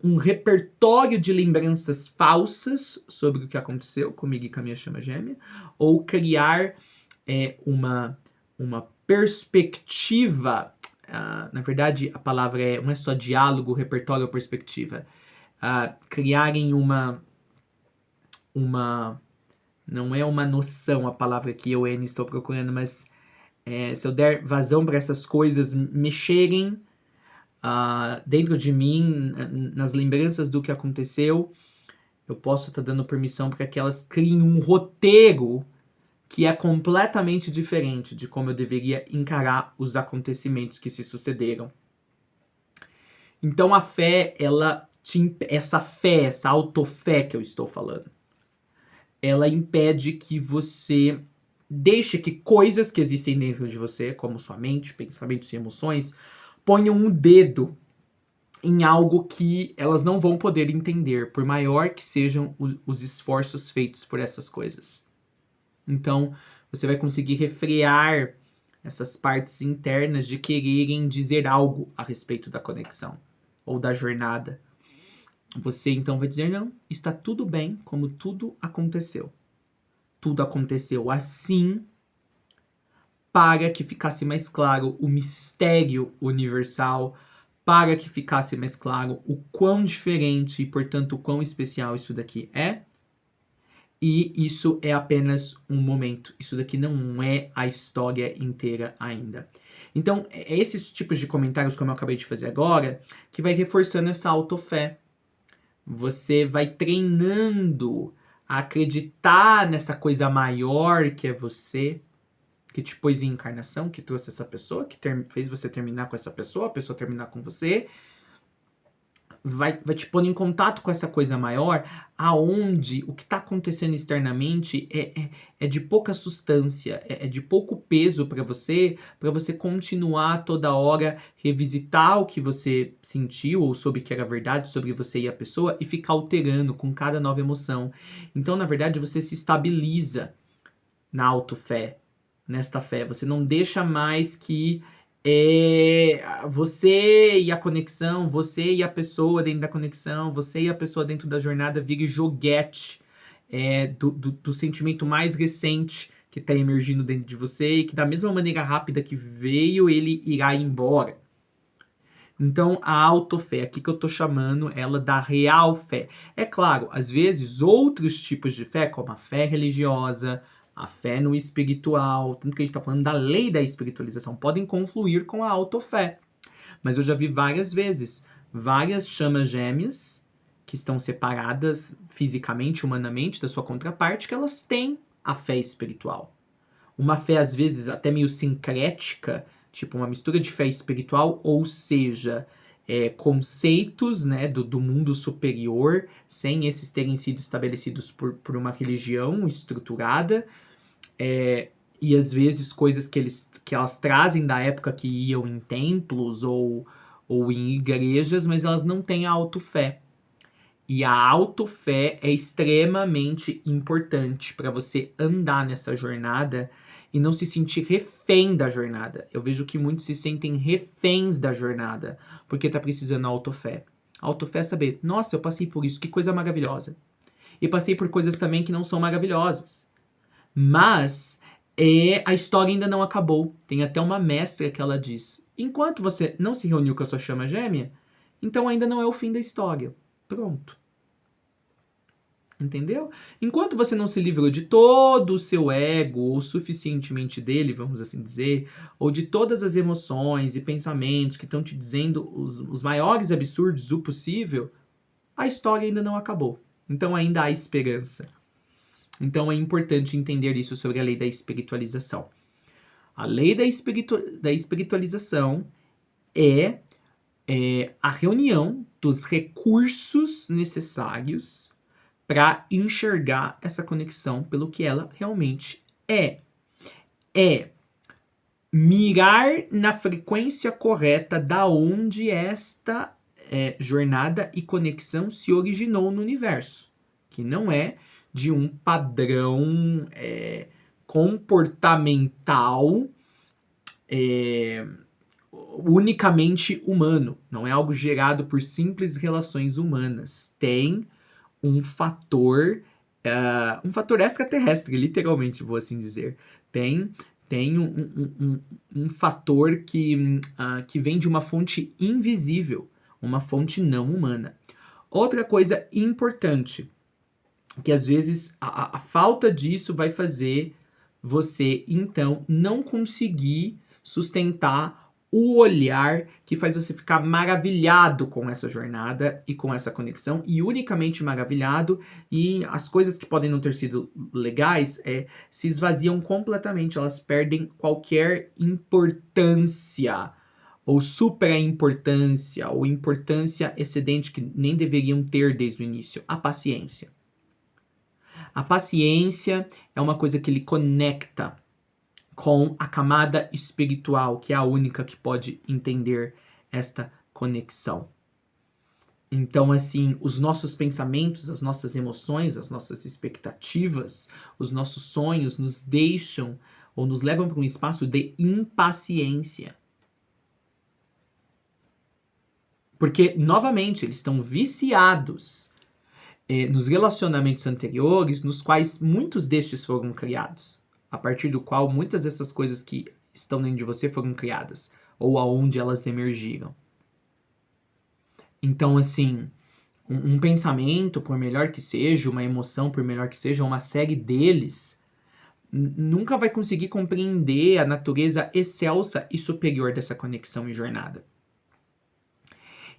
um repertório de lembranças falsas sobre o que aconteceu comigo e com a minha chama gêmea, ou criar uma perspectiva, na verdade a palavra não é só diálogo, repertório ou perspectiva, criarem uma, não é uma noção a palavra que eu estou procurando, mas se eu der vazão para essas coisas mexerem dentro de mim, nas lembranças do que aconteceu, eu posso estar dando permissão para que elas criem um roteiro que é completamente diferente de como eu deveria encarar os acontecimentos que se sucederam. Então a fé, essa autofé que eu estou falando, ela impede que você deixe que coisas que existem dentro de você, como sua mente, pensamentos e emoções, ponham um dedo em algo que elas não vão poder entender, por maior que sejam os esforços feitos por essas coisas. Então, você vai conseguir refrear essas partes internas de quererem dizer algo a respeito da conexão ou da jornada. Você então vai dizer, não, está tudo bem como tudo aconteceu. Tudo aconteceu assim para que ficasse mais claro o mistério universal, para que ficasse mais claro o quão diferente e, portanto, o quão especial isso daqui é. E isso é apenas um momento. Isso daqui não é a história inteira ainda. Então, é esses tipos de comentários, como eu acabei de fazer agora, que vai reforçando essa autofé. Você vai treinando a acreditar nessa coisa maior que é você, que te pôs em encarnação, que trouxe essa pessoa, que fez você terminar com essa pessoa, a pessoa terminar com você, vai te pôr em contato com essa coisa maior, aonde o que está acontecendo externamente é de pouca substância, é de pouco peso para você continuar toda hora revisitar o que você sentiu ou soube que era verdade sobre você e a pessoa e ficar alterando com cada nova emoção. Então, na verdade, você se estabiliza na autofé, nesta fé. Você não deixa mais que você e a conexão, você e a pessoa dentro da conexão, você e a pessoa dentro da jornada vire joguete do sentimento mais recente que está emergindo dentro de você e que da mesma maneira rápida que veio, ele irá embora. Então, a autofé, aqui que eu tô chamando ela da real fé. É claro, às vezes, outros tipos de fé, como a fé religiosa, a fé no espiritual, tanto que a gente tá falando da lei da espiritualização, podem confluir com a autofé. Mas eu já vi várias vezes, várias chamas gêmeas que estão separadas fisicamente, humanamente, da sua contraparte, que elas têm a fé espiritual. Uma fé, às vezes, até meio sincrética, tipo uma mistura de fé espiritual, ou seja, conceitos, né, do mundo superior, sem esses terem sido estabelecidos por uma religião estruturada, e às vezes coisas que elas trazem da época que iam em templos ou em igrejas, mas elas não têm a autofé. E a autofé é extremamente importante para você andar nessa jornada e não se sentir refém da jornada. Eu vejo que muitos se sentem reféns da jornada, porque tá precisando da autofé. A autofé é saber, nossa, eu passei por isso, que coisa maravilhosa. E passei por coisas também que não são maravilhosas. Mas a história ainda não acabou. Tem até uma mestra que ela diz, enquanto você não se reuniu com a sua chama gêmea, então ainda não é o fim da história. Pronto. Entendeu? Enquanto você não se livrou de todo o seu ego, ou suficientemente dele, vamos assim dizer, ou de todas as emoções e pensamentos que estão te dizendo os maiores absurdos, o possível, a história ainda não acabou. Então ainda há esperança. Então é importante entender isso sobre a lei da espiritualização. A lei da espiritualização é a reunião dos recursos necessários para enxergar essa conexão pelo que ela realmente é. É mirar na frequência correta da onde esta jornada e conexão se originou no universo, que não é de um padrão comportamental unicamente humano, não é algo gerado por simples relações humanas. Tem um fator extraterrestre, literalmente, vou assim dizer. Tem um fator que vem de uma fonte invisível, uma fonte não humana. Outra coisa importante, que às vezes a falta disso vai fazer você, então, não conseguir sustentar o olhar que faz você ficar maravilhado com essa jornada e com essa conexão, e unicamente maravilhado, e as coisas que podem não ter sido legais se esvaziam completamente, elas perdem qualquer importância, ou supra-importância, ou importância excedente que nem deveriam ter desde o início. A paciência. A paciência é uma coisa que ele conecta com a camada espiritual, que é a única que pode entender esta conexão. Então, assim, os nossos pensamentos, as nossas emoções, as nossas expectativas, os nossos sonhos nos deixam ou nos levam para um espaço de impaciência. Porque, novamente, eles estão viciados nos relacionamentos anteriores, nos quais muitos destes foram criados, a partir do qual muitas dessas coisas que estão dentro de você foram criadas, ou aonde elas emergiram. Então, assim, um pensamento, por melhor que seja, uma emoção, por melhor que seja, uma série deles, nunca vai conseguir compreender a natureza excelsa e superior dessa conexão e jornada.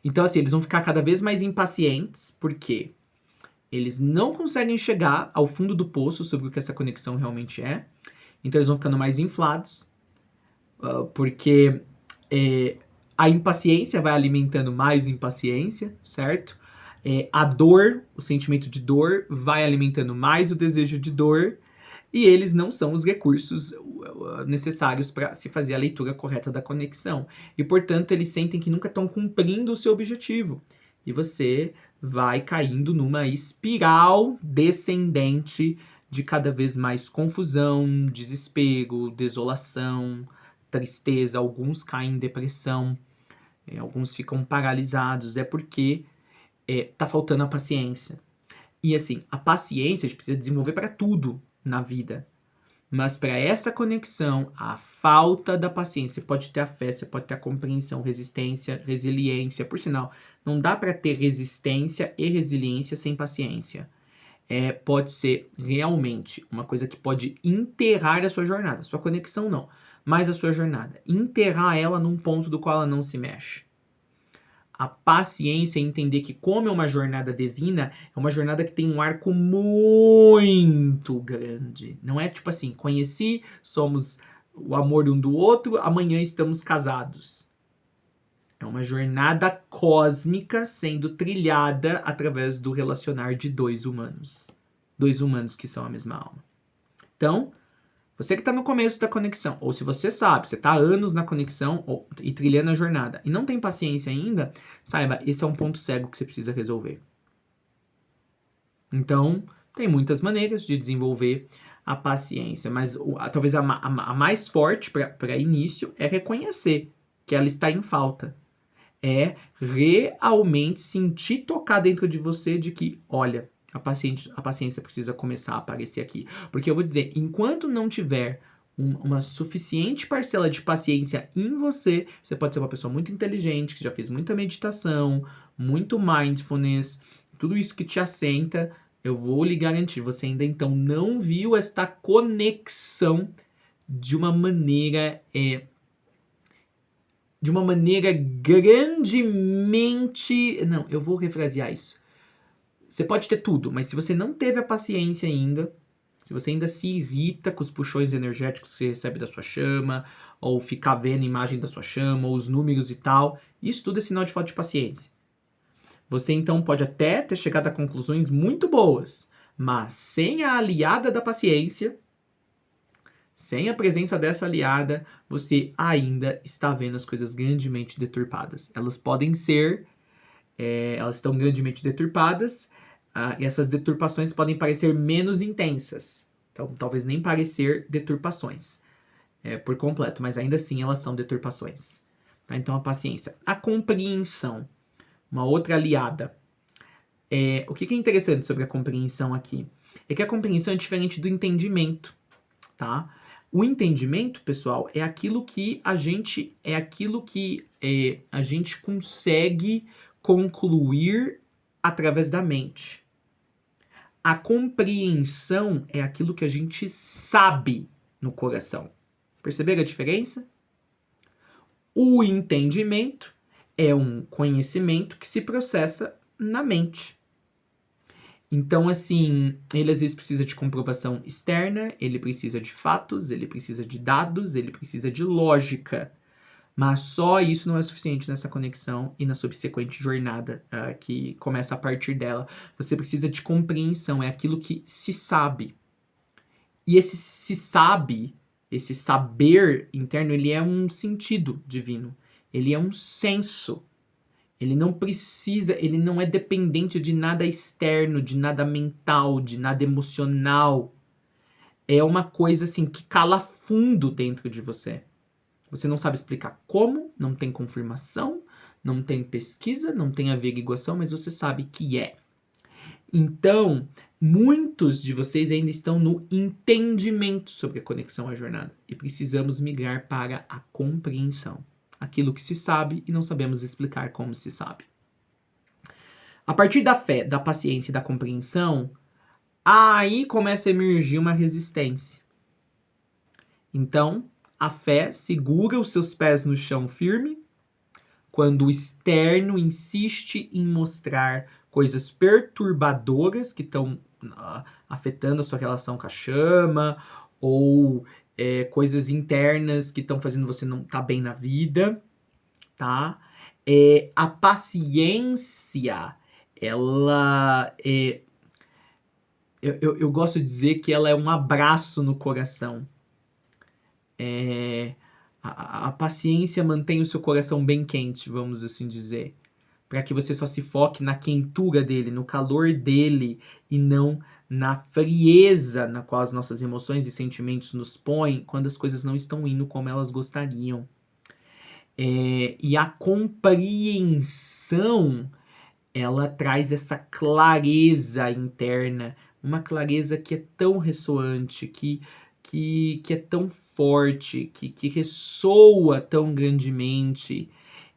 Então, assim, eles vão ficar cada vez mais impacientes, porque eles não conseguem chegar ao fundo do poço sobre o que essa conexão realmente é. Então eles vão ficando mais inflados, porque a impaciência vai alimentando mais impaciência, certo? A dor, o sentimento de dor, vai alimentando mais o desejo de dor, e eles não são os recursos necessários para se fazer a leitura correta da conexão. E, portanto, eles sentem que nunca estão cumprindo o seu objetivo. E você vai caindo numa espiral descendente de cada vez mais confusão, desespero, desolação, tristeza. Alguns caem em depressão, alguns ficam paralisados. É porque tá faltando a paciência. E assim, a paciência a gente precisa desenvolver para tudo na vida. Mas para essa conexão, a falta da paciência, pode ter a fé, você pode ter a compreensão, resistência, resiliência. Por sinal, não dá para ter resistência e resiliência sem paciência. Pode ser realmente uma coisa que pode enterrar a sua jornada. Sua conexão não, mas a sua jornada. Enterrar ela num ponto do qual ela não se mexe. A paciência é entender que, como é uma jornada divina, é uma jornada que tem um arco muito grande. Não é tipo assim, conheci, somos o amor um do outro, amanhã estamos casados. É uma jornada cósmica sendo trilhada através do relacionar de dois humanos. Dois humanos que são a mesma alma. Então, você que está no começo da conexão, ou se você sabe, você está há anos na conexão e trilhando a jornada e não tem paciência ainda, saiba, esse é um ponto cego que você precisa resolver. Então, tem muitas maneiras de desenvolver a paciência, mas talvez a mais forte para início é reconhecer que ela está em falta. É realmente sentir tocar dentro de você de que, olha, a paciência precisa começar a aparecer aqui. Porque eu vou dizer, enquanto não tiver uma suficiente parcela de paciência em você, você pode ser uma pessoa muito inteligente, que já fez muita meditação, muito mindfulness, tudo isso que te assenta, eu vou lhe garantir, você ainda então não viu esta conexão de uma maneira grandemente. Não, eu vou refrasear isso. Você pode ter tudo, mas se você não teve a paciência ainda, se você ainda se irrita com os puxões energéticos que você recebe da sua chama, ou ficar vendo a imagem da sua chama, ou os números e tal, isso tudo é sinal de falta de paciência. Você então pode até ter chegado a conclusões muito boas, mas sem a aliada da paciência, sem a presença dessa aliada, você ainda está vendo as coisas grandemente deturpadas. Elas podem ser, elas estão grandemente deturpadas, e essas deturpações podem parecer menos intensas. Então, talvez nem parecer deturpações por completo, mas ainda assim elas são deturpações. Tá? Então, a paciência. A compreensão, uma outra aliada. O que é interessante sobre a compreensão aqui? É que a compreensão é diferente do entendimento, tá? O entendimento, pessoal, é aquilo que a gente consegue concluir através da mente. A compreensão é aquilo que a gente sabe no coração. Perceberam a diferença? O entendimento é um conhecimento que se processa na mente. Então, assim, ele às vezes precisa de comprovação externa, ele precisa de fatos, ele precisa de dados, ele precisa de lógica. Mas só isso não é suficiente nessa conexão e na subsequente jornada que começa a partir dela. Você precisa de compreensão, é aquilo que se sabe. E esse se sabe, esse saber interno, ele é um sentido divino. Ele é um senso. Ele não precisa, ele não é dependente de nada externo, de nada mental, de nada emocional. É uma coisa assim que cala fundo dentro de você. Você não sabe explicar como, não tem confirmação, não tem pesquisa, não tem averiguação, mas você sabe que é. Então, muitos de vocês ainda estão no entendimento sobre a conexão à jornada e precisamos migrar para a compreensão. Aquilo que se sabe e não sabemos explicar como se sabe. A partir da fé, da paciência e da compreensão, aí começa a emergir uma resistência. Então, a fé segura os seus pés no chão firme quando o externo insiste em mostrar coisas perturbadoras que estão afetando a sua relação com a chama, ou coisas internas que estão fazendo você não estar bem na vida, tá? A paciência, ela eu gosto de dizer que ela é um abraço no coração. A paciência mantém o seu coração bem quente, vamos assim dizer, para que você só se foque na quentura dele, no calor dele, e não na frieza na qual as nossas emoções e sentimentos nos põem quando as coisas não estão indo como elas gostariam. E a compreensão, ela traz essa clareza interna, uma clareza que é tão ressoante, que é tão forte, que ressoa tão grandemente.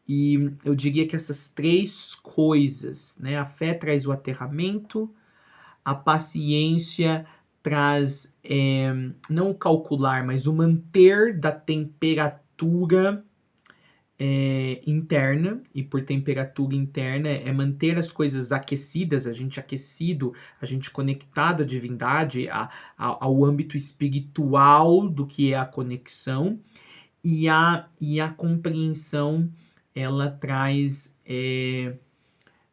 E eu diria que essas três coisas, né? A fé traz o aterramento, a paciência traz não o calcular, mas o manter da temperatura interna, e por temperatura interna é manter as coisas aquecidas, a gente aquecido, a gente conectado à divindade, ao âmbito espiritual do que é a conexão, e a compreensão ela traz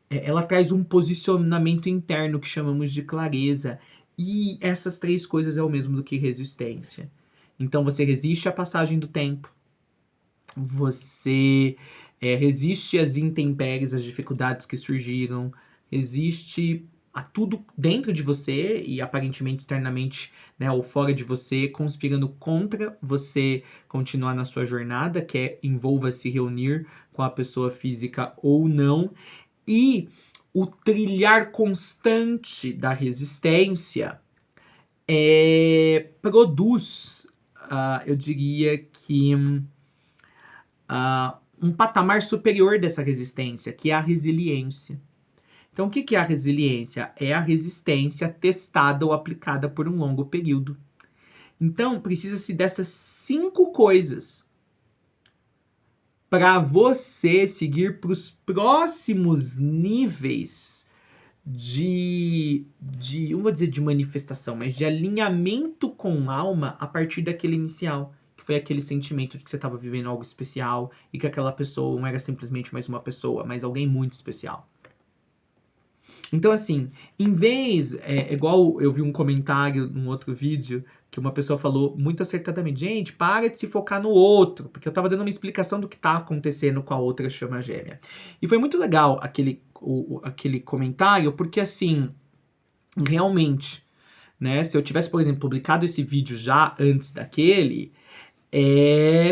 ela traz um posicionamento interno que chamamos de clareza. E essas 3 coisas é o mesmo do que resistência. Então você resiste à passagem do tempo, você resiste às intempéries, às dificuldades que surgiram, resiste a tudo dentro de você e aparentemente externamente, né, ou fora de você, conspirando contra você continuar na sua jornada, que envolva se reunir com a pessoa física ou não. E o trilhar constante da resistência produz, eu diria que um patamar superior dessa resistência, que é a resiliência. Então, o que é a resiliência? É a resistência testada ou aplicada por um longo período. Então, precisa-se dessas 5 coisas para você seguir para os próximos níveis não vou dizer de manifestação, mas de alinhamento com alma a partir daquele inicial, que foi aquele sentimento de que você estava vivendo algo especial e que aquela pessoa não era simplesmente mais uma pessoa, mas alguém muito especial. Então, assim, em vez, igual eu vi um comentário num outro vídeo, que uma pessoa falou muito acertadamente, gente, para de se focar no outro, porque eu tava dando uma explicação do que tá acontecendo com a outra chama gêmea. E foi muito legal aquele comentário, porque assim, realmente, né, se eu tivesse, por exemplo, publicado esse vídeo já antes daquele,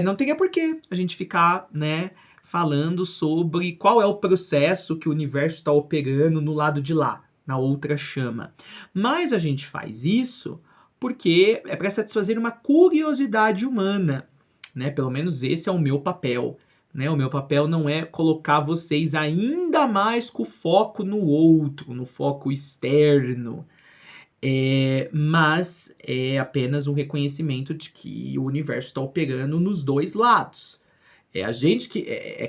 não teria por que a gente ficar, né, falando sobre qual é o processo que o universo está operando no lado de lá, na outra chama. Mas a gente faz isso porque é para satisfazer uma curiosidade humana, né? Pelo menos esse é o meu papel, né? O meu papel não é colocar vocês ainda mais com o foco no outro, no foco externo. Mas é apenas um reconhecimento de que o universo está operando nos 2 lados. A gente que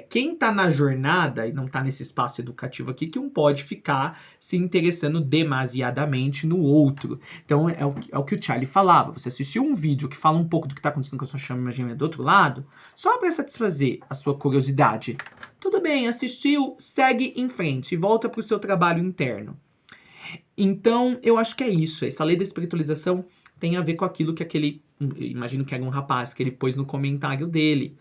quem está na jornada e não está nesse espaço educativo aqui que não pode ficar se interessando demasiadamente no outro. Então é o que o Charlie falava. Você assistiu um vídeo que fala um pouco do que está acontecendo com a sua chama gêmea do outro lado, só para satisfazer a sua curiosidade. Tudo bem, assistiu, segue em frente e volta para o seu trabalho interno. Então, eu acho que é isso. Essa lei da espiritualização tem a ver com aquilo que imagino que era um rapaz, que ele pôs no comentário dele.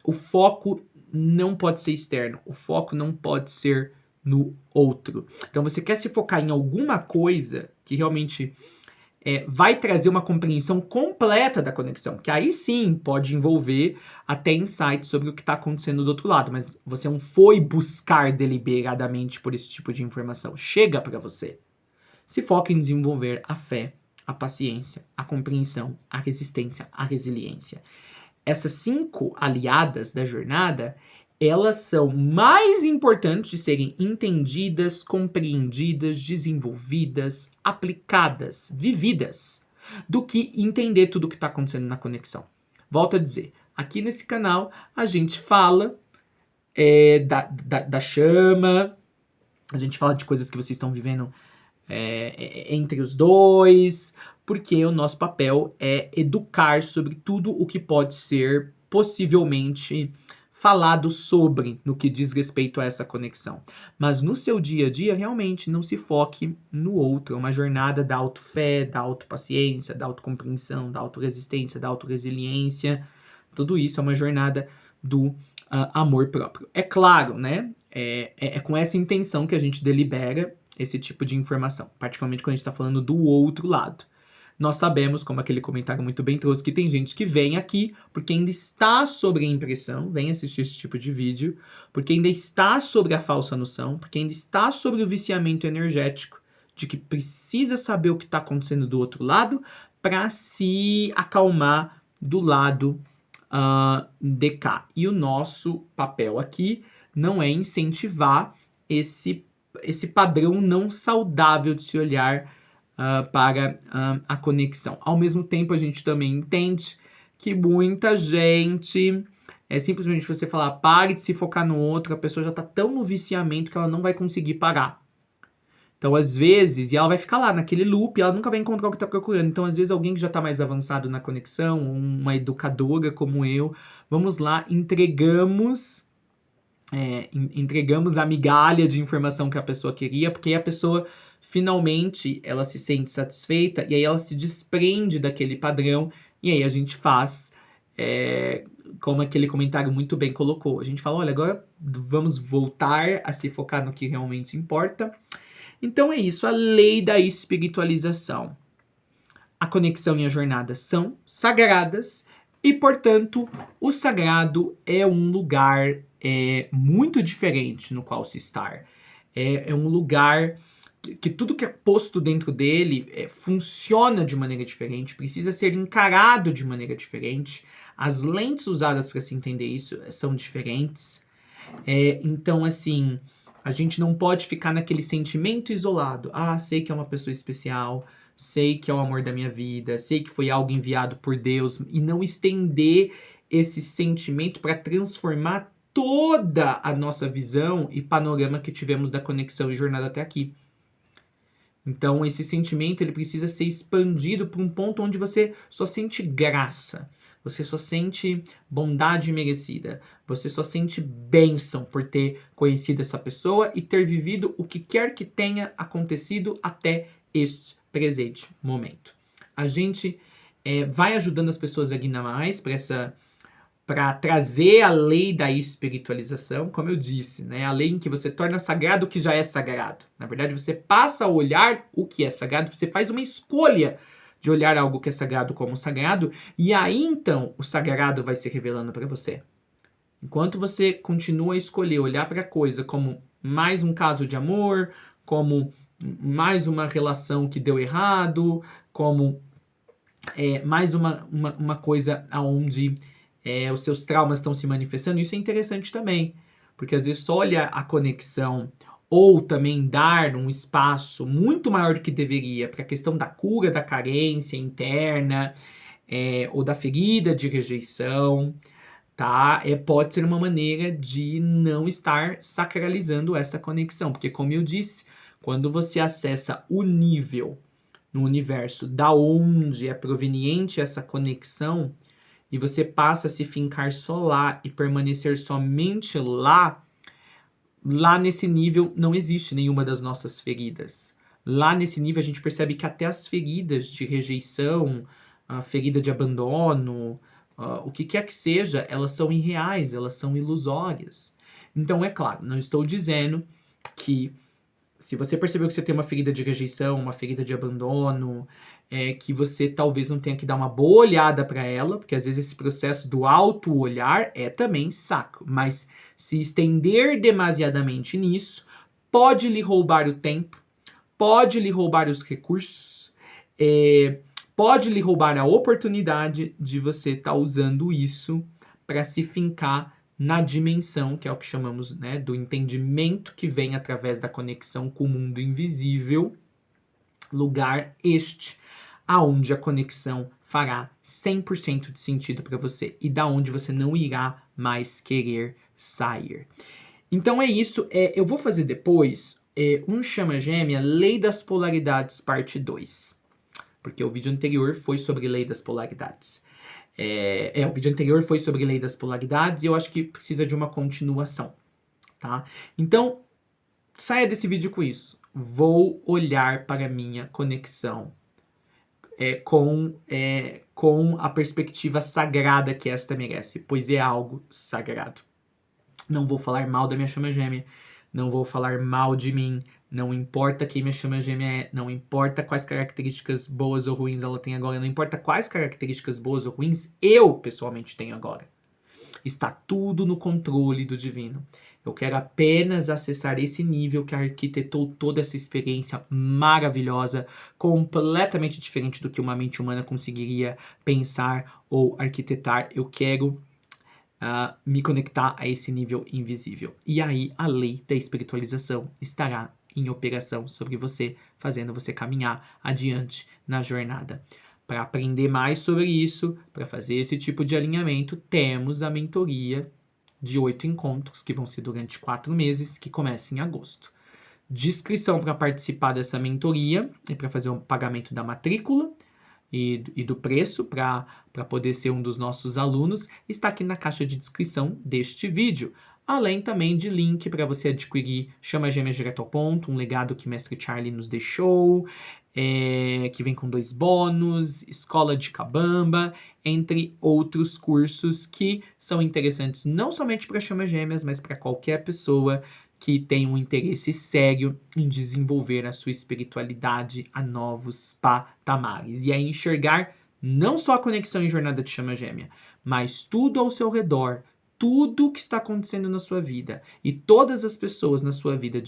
O foco não pode ser externo, o foco não pode ser no outro. Então, você quer se focar em alguma coisa que realmente vai trazer uma compreensão completa da conexão, que aí sim pode envolver até insights sobre o que está acontecendo do outro lado, mas você não foi buscar deliberadamente por esse tipo de informação. Chega para você. Se foca em desenvolver a fé, a paciência, a compreensão, a resistência, a resiliência. Essas 5 aliadas da jornada, elas são mais importantes de serem entendidas, compreendidas, desenvolvidas, aplicadas, vividas, do que entender tudo o que está acontecendo na conexão. Volto a dizer, aqui nesse canal a gente fala da chama, a gente fala de coisas que vocês estão vivendo entre os dois, porque o nosso papel é educar sobre tudo o que pode ser possivelmente falado sobre no que diz respeito a essa conexão. Mas no seu dia a dia, realmente, não se foque no outro. É uma jornada da autofé, da autopaciência, da autocompreensão, da autorresistência, da autorresiliência. Tudo isso é uma jornada do amor próprio. É claro, né? É com essa intenção que a gente delibera esse tipo de informação, particularmente quando a gente está falando do outro lado. Nós sabemos, como aquele comentário muito bem trouxe, que tem gente que vem aqui porque ainda está sobre a impressão, vem assistir esse tipo de vídeo, porque ainda está sobre a falsa noção, porque ainda está sobre o viciamento energético, de que precisa saber o que está acontecendo do outro lado para se acalmar do lado de cá. E o nosso papel aqui não é incentivar esse padrão não saudável de se olhar para a conexão. Ao mesmo tempo, a gente também entende que muita gente simplesmente você falar pare de se focar no outro, a pessoa já está tão no viciamento que ela não vai conseguir parar. Então, às vezes, e ela vai ficar lá naquele loop, ela nunca vai encontrar o que está procurando. Então, às vezes, alguém que já está mais avançado na conexão, uma educadora como eu, vamos lá, entregamos entregamos a migalha de informação que a pessoa queria, porque aí a pessoa finalmente ela se sente satisfeita e aí ela se desprende daquele padrão e aí a gente faz como aquele comentário muito bem colocou. A gente fala, olha, agora vamos voltar a se focar no que realmente importa. Então é isso, a lei da espiritualização. A conexão e a jornada são sagradas e, portanto, o sagrado é um lugar muito diferente no qual se estar. É um lugar que tudo que é posto dentro dele funciona de maneira diferente, precisa ser encarado de maneira diferente. As lentes usadas para se entender isso são diferentes. Então, assim, a gente não pode ficar naquele sentimento isolado. Ah, sei que é uma pessoa especial, sei que é o amor da minha vida, sei que foi algo enviado por Deus, e não estender esse sentimento para transformar toda a nossa visão e panorama que tivemos da conexão e jornada até aqui. Então, esse sentimento ele precisa ser expandido para um ponto onde você só sente graça, você só sente bondade merecida, você só sente bênção por ter conhecido essa pessoa e ter vivido o que quer que tenha acontecido até este presente momento. A gente vai ajudando as pessoas a guiar mais para trazer a lei da espiritualização, como eu disse, né? A lei em que você torna sagrado o que já é sagrado. Na verdade, você passa a olhar o que é sagrado, você faz uma escolha de olhar algo que é sagrado como sagrado, e aí então o sagrado vai se revelando para você. Enquanto você continua a escolher olhar para a coisa como mais um caso de amor, como mais uma relação que deu errado, como mais uma coisa onde os seus traumas estão se manifestando, isso é interessante também, porque às vezes só olhar a conexão ou também dar um espaço muito maior do que deveria para a questão da cura da carência interna ou da ferida de rejeição, tá? Pode ser uma maneira de não estar sacralizando essa conexão, porque como eu disse, quando você acessa o nível no universo da onde é proveniente essa conexão, e você passa a se fincar só lá e permanecer somente lá, lá nesse nível não existe nenhuma das nossas feridas. Lá nesse nível a gente percebe que até as feridas de rejeição, a ferida de abandono, o que quer que seja, elas são irreais, elas são ilusórias. Então, é claro, não estou dizendo que se você percebeu que você tem uma ferida de rejeição, uma ferida de abandono, que você talvez não tenha que dar uma boa olhada para ela, porque às vezes esse processo do auto-olhar é também saco, mas se estender demasiadamente nisso, pode lhe roubar o tempo, pode lhe roubar os recursos, pode lhe roubar a oportunidade de você estar usando isso para se fincar na dimensão, que é o que chamamos, né, do entendimento que vem através da conexão com o mundo invisível, lugar este aonde a conexão fará 100% de sentido para você e da onde você não irá mais querer sair. Então é isso, eu vou fazer depois um chama gêmea Lei das Polaridades parte 2, porque o vídeo anterior foi sobre Lei das Polaridades. O vídeo anterior foi sobre Lei das Polaridades e eu acho que precisa de uma continuação, tá? Então, saia desse vídeo com isso. Vou olhar para a minha conexão com a perspectiva sagrada que esta merece, pois é algo sagrado. Não vou falar mal da minha chama gêmea, não vou falar mal de mim, não importa quem minha chama gêmea é, não importa quais características boas ou ruins ela tem agora, não importa quais características boas ou ruins eu pessoalmente tenho agora. Está tudo no controle do divino. Eu quero apenas acessar esse nível que arquitetou toda essa experiência maravilhosa, completamente diferente do que uma mente humana conseguiria pensar ou arquitetar. Eu quero me conectar a esse nível invisível. E aí a lei da espiritualização estará em operação sobre você, fazendo você caminhar adiante na jornada. Para aprender mais sobre isso, para fazer esse tipo de alinhamento, temos a mentoria de 8 encontros, que vão ser durante 4 meses, que começa em agosto. Descrição para participar dessa mentoria e para fazer um pagamento da matrícula e do preço para poder ser um dos nossos alunos está aqui na caixa de descrição deste vídeo. além também de link para você adquirir Chama Gêmeas Direto ao Ponto, um legado que Mestre Charlie nos deixou, que vem com 2 bônus, Escola de Cabamba, entre outros cursos que são interessantes não somente para Chama Gêmeas, mas para qualquer pessoa que tem um interesse sério em desenvolver a sua espiritualidade a novos patamares. E aí enxergar não só a conexão em jornada de Chama Gêmea, mas tudo ao seu redor, tudo que está acontecendo na sua vida e todas as pessoas na sua vida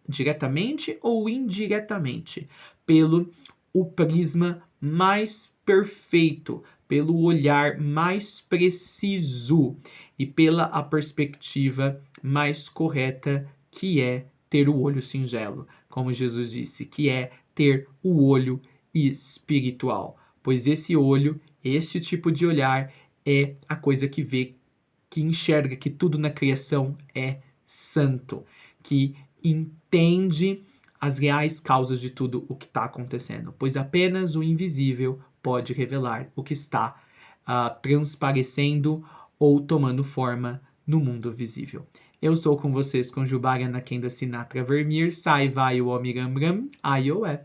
diretamente ou indiretamente, pelo o prisma mais perfeito, pelo olhar mais preciso e pela a perspectiva mais correta, que é ter o olho singelo, como Jesus disse, que é ter o olho espiritual, pois esse olho, este tipo de olhar é a coisa que vê, que enxerga que tudo na criação é santo, que entende as reais causas de tudo o que está acontecendo, pois apenas o invisível pode revelar o que está transparecendo ou tomando forma no mundo visível. Eu sou com vocês, com Jubara Nakenda Sinatra Vermeer, Sai Vai o Omiram Ram, Ayoé.